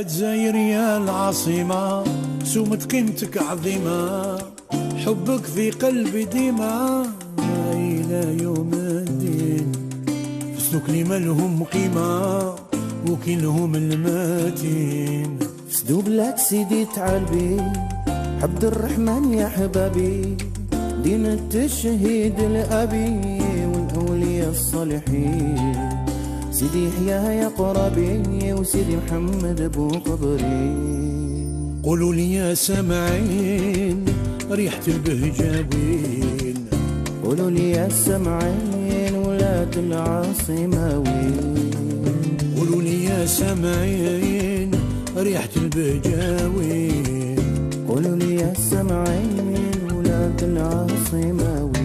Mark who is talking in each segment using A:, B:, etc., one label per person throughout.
A: يا جزاير يا العاصمة سمت قيمتك عظيمة، حبك في قلبي ديما إلى يوم الدين. فسدوك لي مالهم قيمة وكلهم الماتين.
B: فسدو بلاد سيدي تعالبي عبد الرحمن يا حبابي، دين التشهيد الأبي والأولياء الصالحين. سيدي يحيى يا قرابي وسيدي محمد أبو قبري.
A: قولوا لي يا سامعين ريحة البهجاوين،
B: قولوا لي يا سامعين ولاد العاصمة وين.
A: قولوا لي يا سامعين ريحة البهجاوين،
B: قولوا لي يا سامعين ولاد العاصمة وين.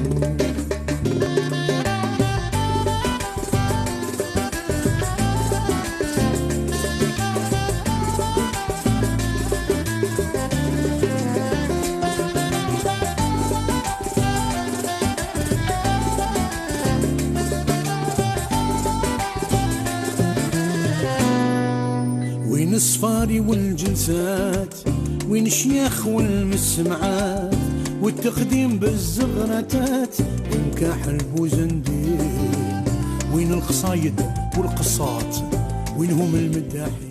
A: وين الصفاري والجلسات، وين الشياخ والمسمعات والتقديم بالزغرتات ونكاح البوزندين. وين القصايد والقصات وينهم المداحين.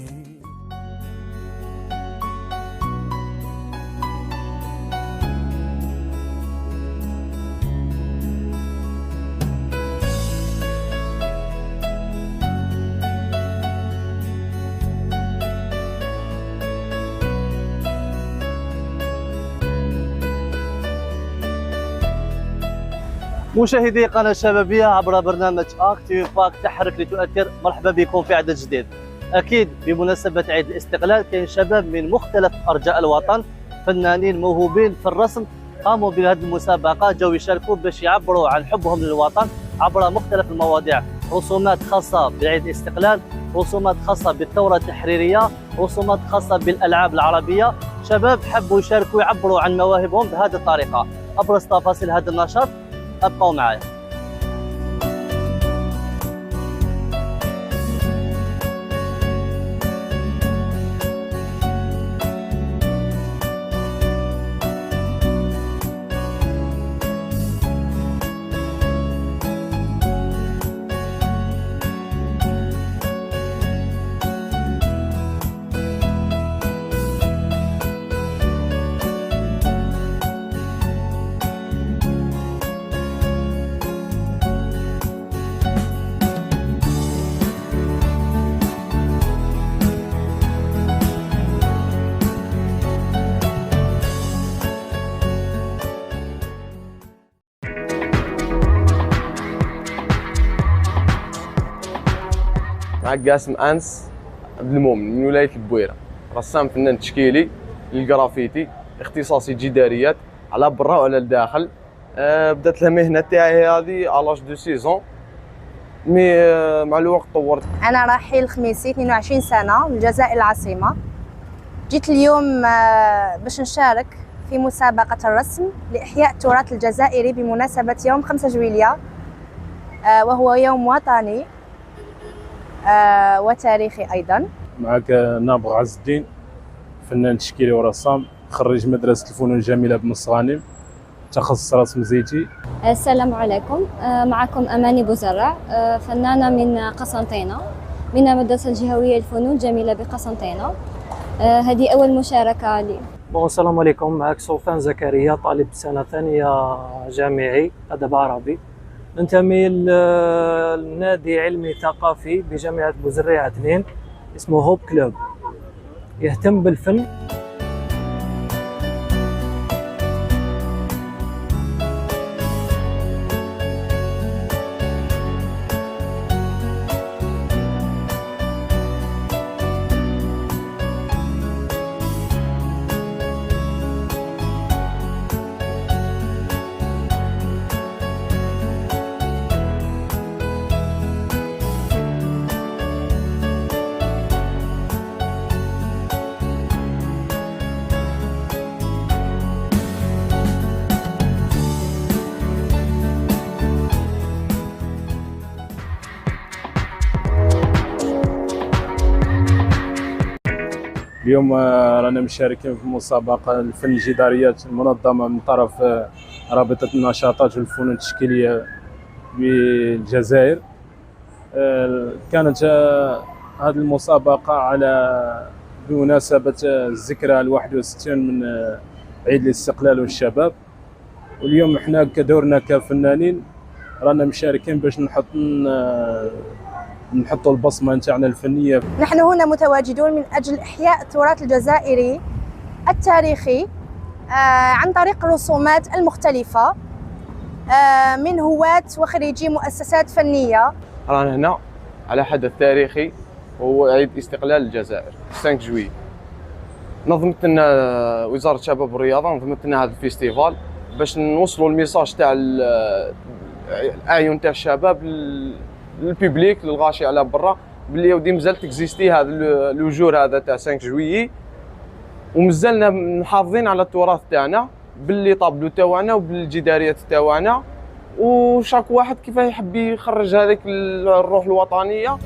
C: مشاهدي قناة شبابية عبر برنامج اكتيف باك تحرك لتؤثر، مرحبا بكم في عدد جديد. اكيد بمناسبة عيد الاستقلال كاين شباب من مختلف ارجاء الوطن، فنانين موهوبين في الرسم، قاموا بهذه المسابقة، جاوا يشاركوا باش يعبروا عن حبهم للوطن عبر مختلف المواضيع، رسومات خاصة بعيد الاستقلال، رسومات خاصة بالثورة التحريرية، رسومات خاصة بالالعاب العربية. شباب حبوا يشاركوا يعبروا عن مواهبهم بهذه الطريقة. ابرز تفاصيل هذا النشاط ابقوا معايا.
D: معك قاسم أنس عبد المؤمن من ولاية البويرة، رسام فنان تشكيلي للجرافيتي، اختصاصي جداريات على برا وعلى الداخل. بدات المهنة تاعي هذه على 2 مي مع الوقت طورت.
E: أنا رحيل خميسي 22 سنة من الجزائر العاصمة. جيت اليوم باش نشارك في مسابقة الرسم لإحياء التراث الجزائري بمناسبة يوم 5 جويلية، وهو يوم وطني وتاريخي أيضا.
F: معك نابغ عز الدين، فنان تشكيلي ورسام، خريج مدرسة الفنون الجميلة بن الصغانم، تخصص رسم زيتي.
G: السلام عليكم، معكم أماني بوزرع، فنانة من قسنطينة، من المدرسة الجهوية للفنون الجميلة بقسنطينة. هذه أول مشاركة لي.
C: السلام عليكم، معك سلطان زكريا، طالب سنة ثانية جامعي أدب عربي، ننتمي لنادي علمي ثقافي بجامعة بوزريعة 2 اسمه هوب كلوب، يهتم بالفن.
F: اليوم رانا مشاركين في مسابقة الفن الجداريات المنظمة من طرف رابطة النشاطات والفنون التشكيلية بالجزائر. كانت هذه المسابقة على بمناسبة الذكرى 61 من عيد الاستقلال والشباب، واليوم احنا كدورنا كفنانين رانا مشاركين باش نحطوا البصمة نتاعنا الفنية.
E: نحن هنا متواجدون من أجل إحياء التراث الجزائري التاريخي عن طريق الرسومات المختلفة من هواة وخريجي مؤسسات فنية.
D: رانا هنا على حدث تاريخي وهو عيد استقلال الجزائر 5 جويي. نظمت لنا وزارة الشباب والرياضة، نظمت لنا هذا الفيستيفال باش نوصلوا الميساج تاع الاعين تاع الشباب للبيبليك للغاشي على برا باللي ودي مازال تكزيستي هذا الوجور هذا تاع 5 جويي، ومازلنا محافظين على التراث تاعنا باللي طابلو تاعنا وبالجداريات تاعنا، وشاك واحد كيف يحب يخرج هذيك الروح الوطنيه.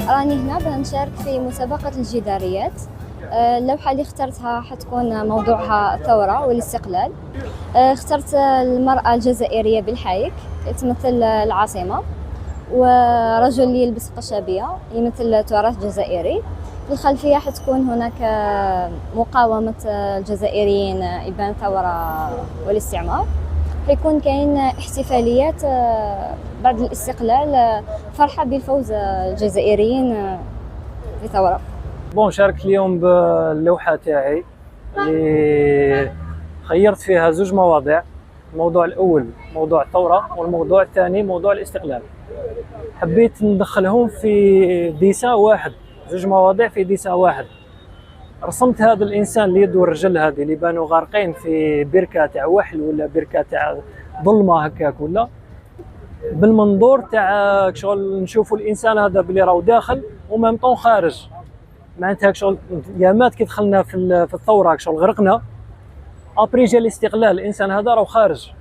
G: راني هنا باه نشارك في مسابقة الجداريات. اللوحة اللي اخترتها حتكون موضوعها الثورة والاستقلال. اخترت المرأة الجزائرية بالحايك تمثل العاصمة، ورجل يلبس قشابية يمثل التراث الجزائري. في الخلفية حتكون هناك مقاومة الجزائريين إبان الثورة والاستعمار. حيكون كاين احتفاليات بعد الاستقلال، فرحة بالفوز الجزائريين في ثورة.
H: شاركت اليوم باللوحة تاعي اللي خيرت فيها زوج مواضيع. الموضوع الأول موضوع الثورة، والموضوع الثاني موضوع الاستقلال. حبيت ندخلهم في ديسان واحد، زوج مواضيع في ديسان واحد. رسمت هذا الانسان اليد والرجل هذه اللي بانوا غارقين في بركه تاع وحل ولا بركه تاع ظلمه هكاك، ولا بالمنظور تاع شغل نشوفوا الانسان هذا بلي راهو داخل ومام طون خارج. معناتها شغل يامات كي دخلنا في الثوره شغل غرقنا، ابري جا الاستقلال الانسان هذا راهو خارج.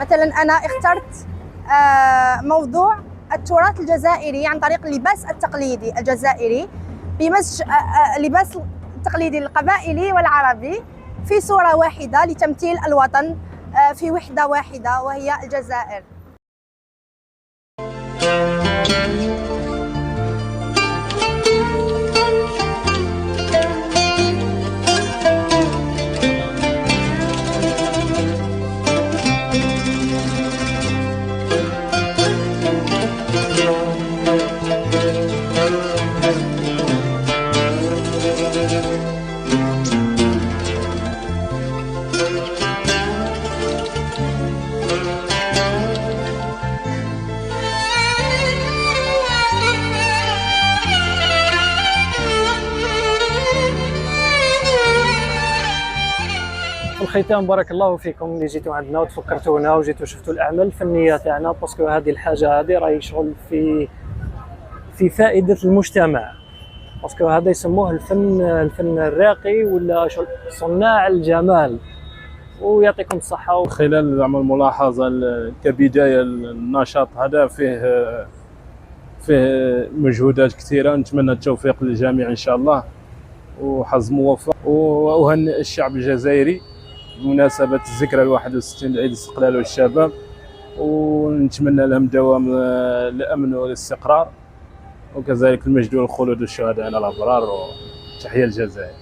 E: مثلا أنا اخترت موضوع التراث الجزائري عن طريق اللباس التقليدي الجزائري بمزج اللباس التقليدي القبائلي والعربي في صورة واحدة لتمثيل الوطن في وحدة واحدة وهي الجزائر.
H: في الختام بارك الله فيكم اللي جيتوا عندنا وتفكرتونا وجيتوا شفتوا الاعمال الفنيه تاعنا، باسكو هذه الحاجه هذه راهي شغل في فائده المجتمع، باسكو هذا يسموه الفن الراقي ولا شغل صناع الجمال. ويعطيكم الصحه.
F: خلال زعما الملاحظه كبدايه النشاط هذا فيه مجهودات كثيره، نتمنى التوفيق للجميع ان شاء الله وحظ موفق. واهنئ الشعب الجزائري بمناسبه الذكرى 61 لعيد الاستقلال والشباب، ونتمنى لهم دوام الامن والاستقرار وكذلك المجد والخلود والشهداء على الابرار، وتحيه الجزائر.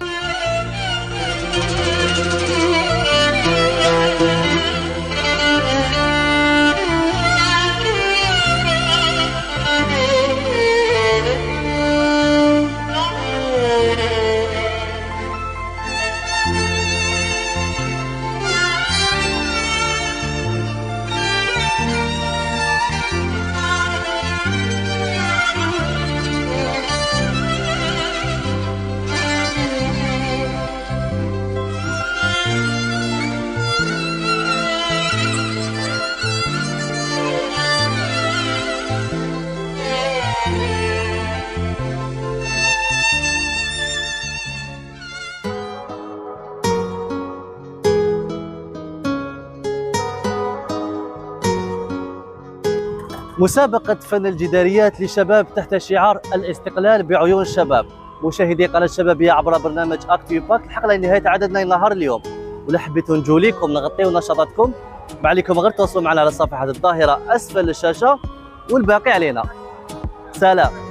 C: مسابقة فن الجداريات لشباب تحت شعار الاستقلال بعيون الشباب. مشاهدي قناة الشبابية عبر برنامج اكتيف باك، الحق لنهاية عددنا نهار اليوم، ولا حبيتوا نجوا لكم نغطيو نشاطاتكم، ما عليكم غير تواصلوا معنا على صفحة الظاهرة اسفل الشاشة، والباقي علينا. سلام.